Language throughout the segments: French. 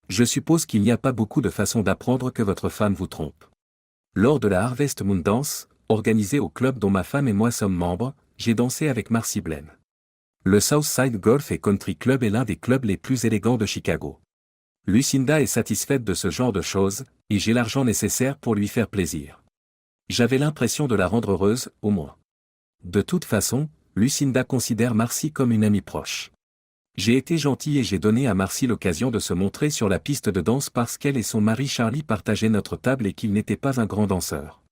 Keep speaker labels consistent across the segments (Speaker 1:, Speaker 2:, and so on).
Speaker 1: Je suppose qu'il n'y a pas beaucoup de façons d'apprendre que votre femme vous trompe. Lors de la Harvest Moon Dance, organisée au club dont ma femme et moi sommes membres, j'ai dansé avec Marcy Blaine. Le Southside Golf and Country Club est l'un des clubs les plus élégants de Chicago. Lucinda est satisfaite de ce genre de choses, et j'ai l'argent nécessaire pour lui faire plaisir. J'avais l'impression de la rendre heureuse, au moins. De toute façon, Lucinda considère Marcy comme une amie proche. J'ai été gentil et j'ai donné à Marcy l'occasion de se montrer sur la piste de danse parce qu'elle et son mari Charlie partageaient notre table et qu'il n'était pas un grand danseur.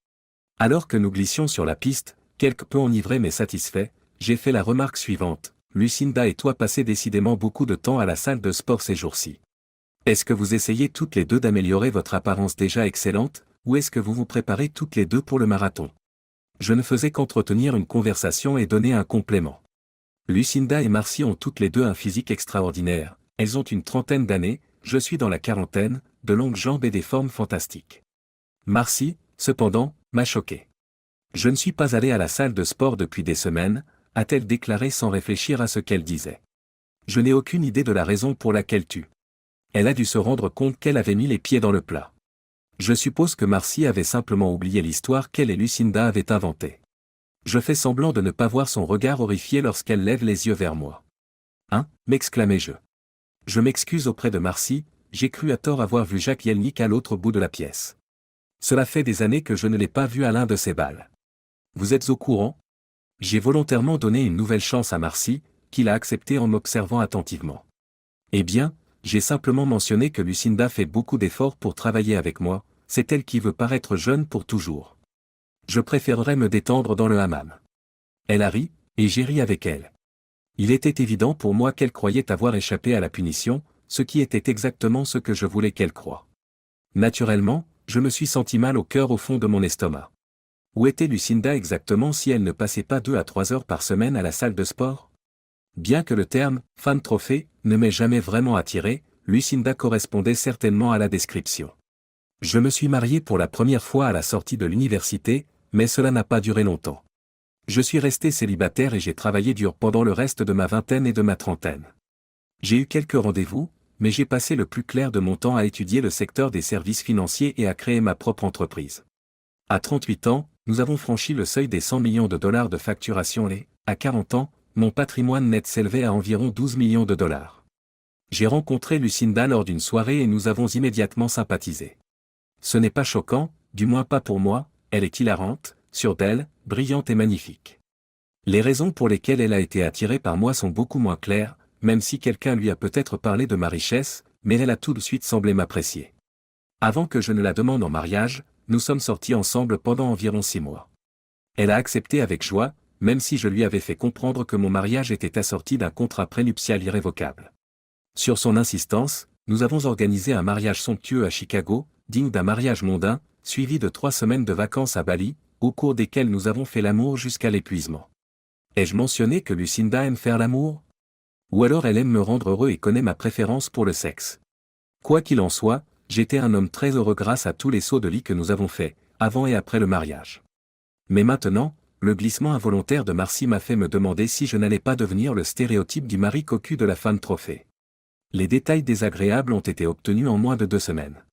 Speaker 1: Alors que nous glissions sur la piste, quelque peu enivré mais satisfait, j'ai fait la remarque suivante: Lucinda et toi passez décidément beaucoup de temps à la salle de sport ces jours-ci. Est-ce que vous essayez toutes les deux d'améliorer votre apparence déjà excellente, ou est-ce que vous vous préparez toutes les deux pour le marathon? Je ne faisais qu'entretenir une conversation et donner un complément. Lucinda et Marcy ont toutes les deux un physique extraordinaire, elles ont une trentaine d'années, je suis dans la quarantaine, de longues jambes et des formes fantastiques. Marcy, cependant, m'a choqué. Je ne suis pas allé à la salle de sport depuis des semaines, a-t-elle déclaré sans réfléchir à ce qu'elle disait. Je n'ai aucune idée de la raison pour laquelle tu. Elle a dû se rendre compte qu'elle avait mis les pieds dans le plat. Je suppose que Marcy avait simplement oublié l'histoire qu'elle et Lucinda avaient inventée. Je fais semblant de ne pas voir son regard horrifié lorsqu'elle lève les yeux vers moi. Hein, m'exclamai-je. Je m'excuse auprès de Marcy, j'ai cru à tort avoir vu Jack Yelnick à l'autre bout de la pièce. Cela fait des années que je ne l'ai pas vu à l'un de ses bals. Vous êtes au courant? J'ai volontairement donné une nouvelle chance à Marcy, qui l'a acceptée en m'observant attentivement. Eh bien, j'ai simplement mentionné que Lucinda fait beaucoup d'efforts pour travailler avec moi, c'est elle qui veut paraître jeune pour toujours. Je préférerais me détendre dans le hammam. Elle a ri, et j'ai ri avec elle. Il était évident pour moi qu'elle croyait avoir échappé à la punition, ce qui était exactement ce que je voulais qu'elle croie. Naturellement, je me suis senti mal au cœur au fond de mon estomac. Où était Lucinda exactement si elle ne passait pas 2 à 3 heures par semaine à la salle de sport? Bien que le terme « femme trophée » ne m'ait jamais vraiment attiré, Lucinda correspondait certainement à la description. Je me suis marié pour la première fois à la sortie de l'université, mais cela n'a pas duré longtemps. Je suis resté célibataire et j'ai travaillé dur pendant le reste de ma vingtaine et de ma trentaine. J'ai eu quelques rendez-vous, mais j'ai passé le plus clair de mon temps à étudier le secteur des services financiers et à créer ma propre entreprise. À 38 ans, nous avons franchi le seuil des 100 millions de dollars de facturation et, à 40 ans, mon patrimoine net s'élevait à environ 12 millions de dollars. J'ai rencontré Lucinda lors d'une soirée et nous avons immédiatement sympathisé. Ce n'est pas choquant, du moins pas pour moi, elle est hilarante, sûre d'elle, brillante et magnifique. Les raisons pour lesquelles elle a été attirée par moi sont beaucoup moins claires, même si quelqu'un lui a peut-être parlé de ma richesse, mais elle a tout de suite semblé m'apprécier. Avant que je ne la demande en mariage, nous sommes sortis ensemble pendant environ 6 mois. Elle a accepté avec joie, même si je lui avais fait comprendre que mon mariage était assorti d'un contrat prénuptial irrévocable. Sur son insistance, nous avons organisé un mariage somptueux à Chicago, digne d'un mariage mondain, suivi de 3 semaines de vacances à Bali, au cours desquelles nous avons fait l'amour jusqu'à l'épuisement. Ai-je mentionné que Lucinda aime faire l'amour? Ou alors elle aime me rendre heureux et connaît ma préférence pour le sexe. Quoi qu'il en soit, j'étais un homme très heureux grâce à tous les sauts de lit que nous avons faits, avant et après le mariage. Mais maintenant, le glissement involontaire de Marcy m'a fait me demander si je n'allais pas devenir le stéréotype du mari cocu de la femme trophée. Les détails désagréables ont été obtenus en moins de 2 semaines.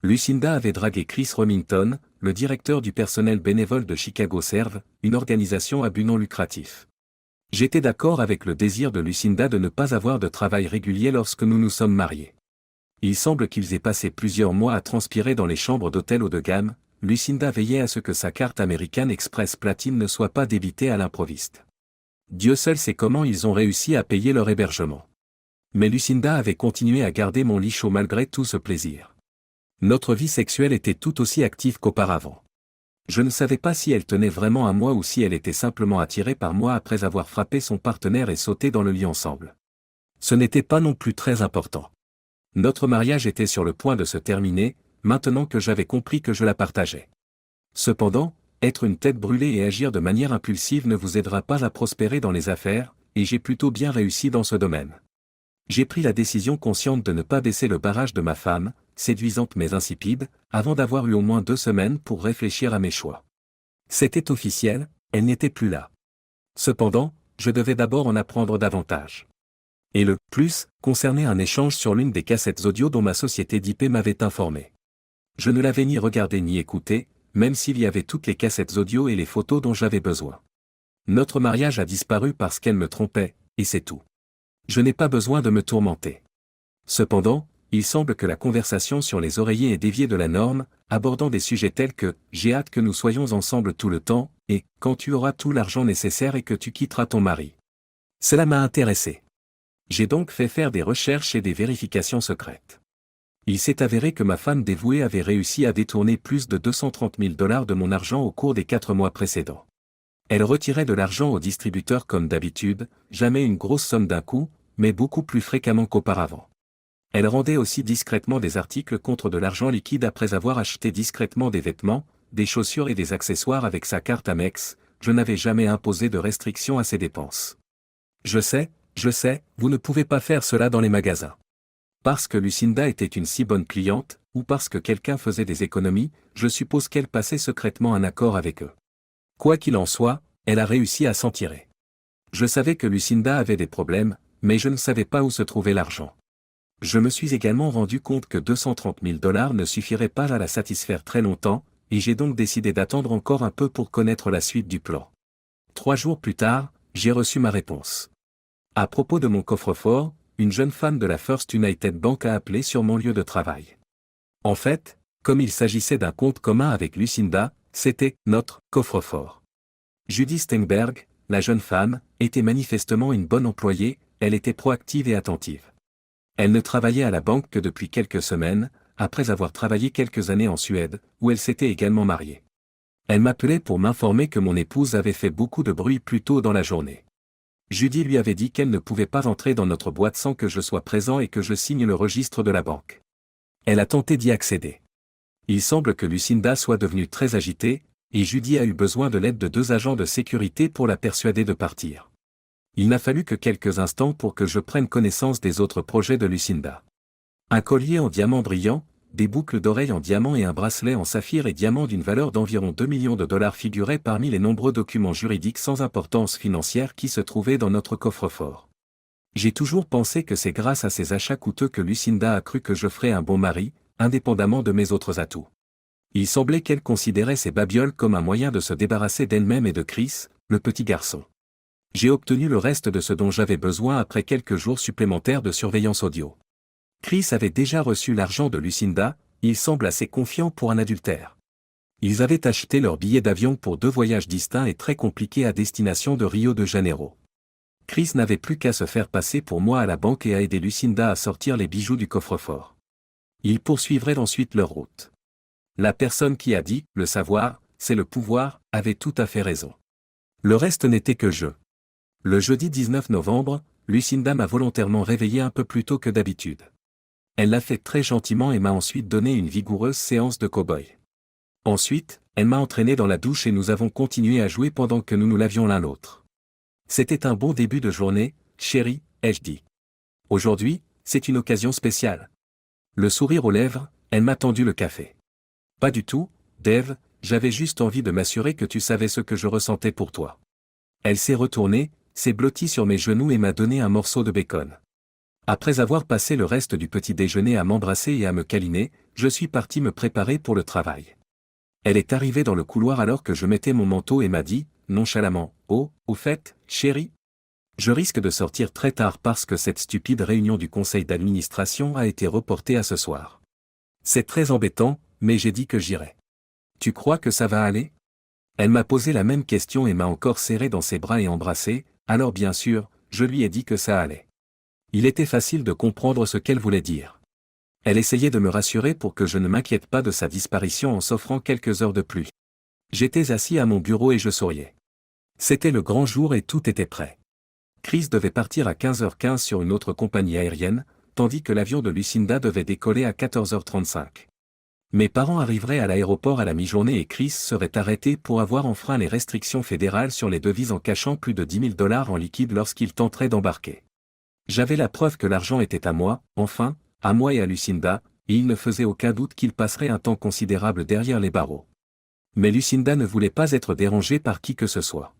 Speaker 1: Lucinda avait dragué Chris Remington, le directeur du personnel bénévole de Chicago Serve, une organisation à but non lucratif. J'étais d'accord avec le désir de Lucinda de ne pas avoir de travail régulier lorsque nous nous sommes mariés. Il semble qu'ils aient passé plusieurs mois à transpirer dans les chambres d'hôtel haut de gamme. Lucinda veillait à ce que sa carte American Express Platine ne soit pas débitée à l'improviste. Dieu seul sait comment ils ont réussi à payer leur hébergement. Mais Lucinda avait continué à garder mon lit chaud malgré tout ce plaisir. Notre vie sexuelle était tout aussi active qu'auparavant. Je ne savais pas si elle tenait vraiment à moi ou si elle était simplement attirée par moi après avoir frappé son partenaire et sauté dans le lit ensemble. Ce n'était pas non plus très important. Notre mariage était sur le point de se terminer, maintenant que j'avais compris que je la partageais. Cependant, être une tête brûlée et agir de manière impulsive ne vous aidera pas à prospérer dans les affaires, et j'ai plutôt bien réussi dans ce domaine. J'ai pris la décision consciente de ne pas baisser le barrage de ma femme, séduisante mais insipide, avant d'avoir eu au moins 2 semaines pour réfléchir à mes choix. C'était officiel, elle n'était plus là. Cependant, je devais d'abord en apprendre davantage. Et le « plus » concernait un échange sur l'une des cassettes audio dont ma société d'IP m'avait informé. Je ne l'avais ni regardé ni écouté, même s'il y avait toutes les cassettes audio et les photos dont j'avais besoin. Notre mariage a disparu parce qu'elle me trompait, et c'est tout. Je n'ai pas besoin de me tourmenter. Cependant, il semble que la conversation sur les oreillers est déviée de la norme, abordant des sujets tels que « j'ai hâte que nous soyons ensemble tout le temps » et « quand tu auras tout l'argent nécessaire et que tu quitteras ton mari ». Cela m'a intéressé. J'ai donc fait faire des recherches et des vérifications secrètes. Il s'est avéré que ma femme dévouée avait réussi à détourner plus de 230 000 $ de mon argent au cours des 4 mois précédents. Elle retirait de l'argent au distributeur comme d'habitude, jamais une grosse somme d'un coup, mais beaucoup plus fréquemment qu'auparavant. Elle rendait aussi discrètement des articles contre de l'argent liquide après avoir acheté discrètement des vêtements, des chaussures et des accessoires avec sa carte Amex. Je n'avais jamais imposé de restrictions à ses dépenses. Je sais, vous ne pouvez pas faire cela dans les magasins. Parce que Lucinda était une si bonne cliente, ou parce que quelqu'un faisait des économies, je suppose qu'elle passait secrètement un accord avec eux. Quoi qu'il en soit, elle a réussi à s'en tirer. Je savais que Lucinda avait des problèmes, mais je ne savais pas où se trouvait l'argent. Je me suis également rendu compte que 230 000 $ ne suffiraient pas à la satisfaire très longtemps, et j'ai donc décidé d'attendre encore un peu pour connaître la suite du plan. 3 jours plus tard, j'ai reçu ma réponse. À propos de mon coffre-fort, une jeune femme de la First United Bank a appelé sur mon lieu de travail. En fait, comme il s'agissait d'un compte commun avec Lucinda, c'était notre coffre-fort. Judy Steinberg, la jeune femme, était manifestement une bonne employée, elle était proactive et attentive. Elle ne travaillait à la banque que depuis quelques semaines, après avoir travaillé quelques années en Suède, où elle s'était également mariée. Elle m'appelait pour m'informer que mon épouse avait fait beaucoup de bruit plus tôt dans la journée. Judy lui avait dit qu'elle ne pouvait pas entrer dans notre boîte sans que je sois présent et que je signe le registre de la banque. Elle a tenté d'y accéder. Il semble que Lucinda soit devenue très agitée, et Judy a eu besoin de l'aide de 2 agents de sécurité pour la persuader de partir. Il n'a fallu que quelques instants pour que je prenne connaissance des autres projets de Lucinda. Un collier en diamant brillant, des boucles d'oreilles en diamant et un bracelet en saphir et diamant d'une valeur d'environ 2 millions de $ figuraient parmi les nombreux documents juridiques sans importance financière qui se trouvaient dans notre coffre-fort. J'ai toujours pensé que c'est grâce à ces achats coûteux que Lucinda a cru que je ferais un bon mari, indépendamment de mes autres atouts. Il semblait qu'elle considérait ces babioles comme un moyen de se débarrasser d'elle-même et de Chris, le petit garçon. J'ai obtenu le reste de ce dont j'avais besoin après quelques jours supplémentaires de surveillance audio. Chris avait déjà reçu l'argent de Lucinda, il semble assez confiant pour un adultère. Ils avaient acheté leur billet d'avion pour 2 voyages distincts et très compliqués à destination de Rio de Janeiro. Chris n'avait plus qu'à se faire passer pour moi à la banque et à aider Lucinda à sortir les bijoux du coffre-fort. Ils poursuivraient ensuite leur route. La personne qui a dit « le savoir, c'est le pouvoir » avait tout à fait raison. Le reste n'était que jeu. Le jeudi 19 novembre, Lucinda m'a volontairement réveillé un peu plus tôt que d'habitude. Elle l'a fait très gentiment et m'a ensuite donné une vigoureuse séance de cow-boy. Ensuite, elle m'a entraîné dans la douche et nous avons continué à jouer pendant que nous nous lavions l'un l'autre. C'était un bon début de journée, chérie, ai-je dit. Aujourd'hui, c'est une occasion spéciale. Le sourire aux lèvres, elle m'a tendu le café. Pas du tout, Dave, j'avais juste envie de m'assurer que tu savais ce que je ressentais pour toi. Elle s'est retournée, s'est blottie sur mes genoux et m'a donné un morceau de bacon. Après avoir passé le reste du petit déjeuner à m'embrasser et à me câliner, je suis parti me préparer pour le travail. Elle est arrivée dans le couloir alors que je mettais mon manteau et m'a dit, nonchalamment, « Oh, au fait, chérie, je risque de sortir très tard parce que cette stupide réunion du conseil d'administration a été reportée à ce soir. C'est très embêtant, mais j'ai dit que j'irai. Tu crois que ça va aller ?» Elle m'a posé la même question et m'a encore serré dans ses bras et embrassé, alors bien sûr, je lui ai dit que ça allait. Il était facile de comprendre ce qu'elle voulait dire. Elle essayait de me rassurer pour que je ne m'inquiète pas de sa disparition en s'offrant quelques heures de plus. J'étais assis à mon bureau et je souriais. C'était le grand jour et tout était prêt. Chris devait partir à 15h15 sur une autre compagnie aérienne, tandis que l'avion de Lucinda devait décoller à 14h35. Mes parents arriveraient à l'aéroport à la mi-journée et Chris serait arrêté pour avoir enfreint les restrictions fédérales sur les devises en cachant plus de 10 000 $ en liquide lorsqu'il tenterait d'embarquer. J'avais la preuve que l'argent était à moi, enfin, à moi et à Lucinda, et il ne faisait aucun doute qu'il passerait un temps considérable derrière les barreaux. Mais Lucinda ne voulait pas être dérangée par qui que ce soit.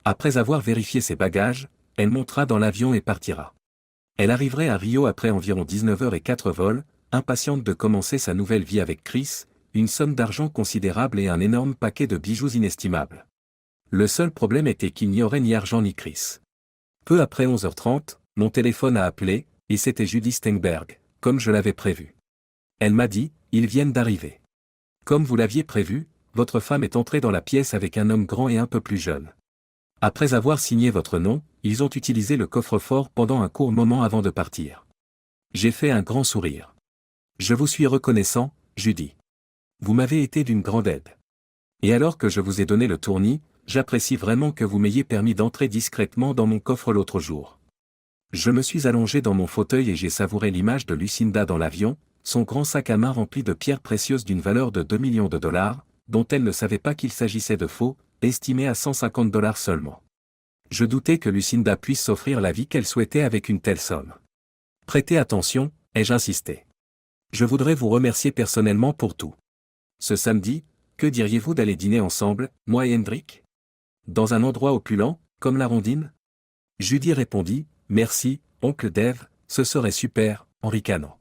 Speaker 1: Après avoir vérifié ses bagages, elle montera dans l'avion et partira. Elle arriverait à Rio après environ 19h04 vol, impatiente de commencer sa nouvelle vie avec Chris, une somme d'argent considérable et un énorme paquet de bijoux inestimables. Le seul problème était qu'il n'y aurait ni argent ni Chris. Peu après 11h30, mon téléphone a appelé, et c'était Judy Steinberg, comme je l'avais prévu. Elle m'a dit, ils viennent d'arriver. Comme vous l'aviez prévu, votre femme est entrée dans la pièce avec un homme grand et un peu plus jeune. Après avoir signé votre nom, ils ont utilisé le coffre-fort pendant un court moment avant de partir. J'ai fait un grand sourire. Je vous suis reconnaissant, Judy. Vous m'avez été d'une grande aide. Et alors que je vous ai donné le tournis, j'apprécie vraiment que vous m'ayez permis d'entrer discrètement dans mon coffre l'autre jour. Je me suis allongé dans mon fauteuil et j'ai savouré l'image de Lucinda dans l'avion, son grand sac à main rempli de pierres précieuses d'une valeur de 2 millions de dollars, dont elle ne savait pas qu'il s'agissait de faux, estimés à 150 dollars seulement. Je doutais que Lucinda puisse s'offrir la vie qu'elle souhaitait avec une telle somme. Prêtez attention, ai-je insisté. Je voudrais vous remercier personnellement pour tout. Ce samedi, que diriez-vous d'aller dîner ensemble, moi et Hendrik? Dans un endroit opulent, comme la Rondine? Judy répondit, merci, oncle Dave, ce serait super, en ricanant.